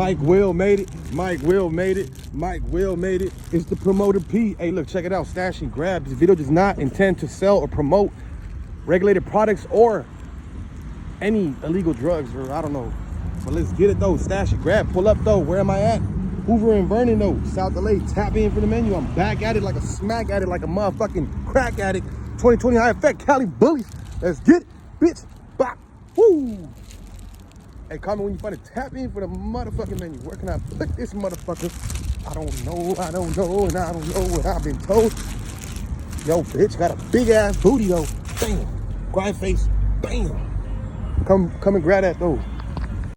Mike Will made it. Mike Will made it. Mike Will made it. It's the promoter P. Hey, look, check it out. Stash and grab. This video does not intend to sell or promote regulated products or any illegal drugs, or I don't know. But let's get it though. Stash and grab. Pull up though. Where am I at? Hoover and Vernon though. South LA. Tap in for the menu. I'm back at it like a smack at it like a motherfucking crack addict. 2020 high effect. Cali bullies. Let's get it, bitch. Bop. Woo. Hey, comment when you find it. Tap in for the motherfucking menu. Where can I put this motherfucker? I don't know, and I don't know what I've been told. Yo, bitch, got a big ass booty though. Bam. Grind face. Bam. Come and grab that though.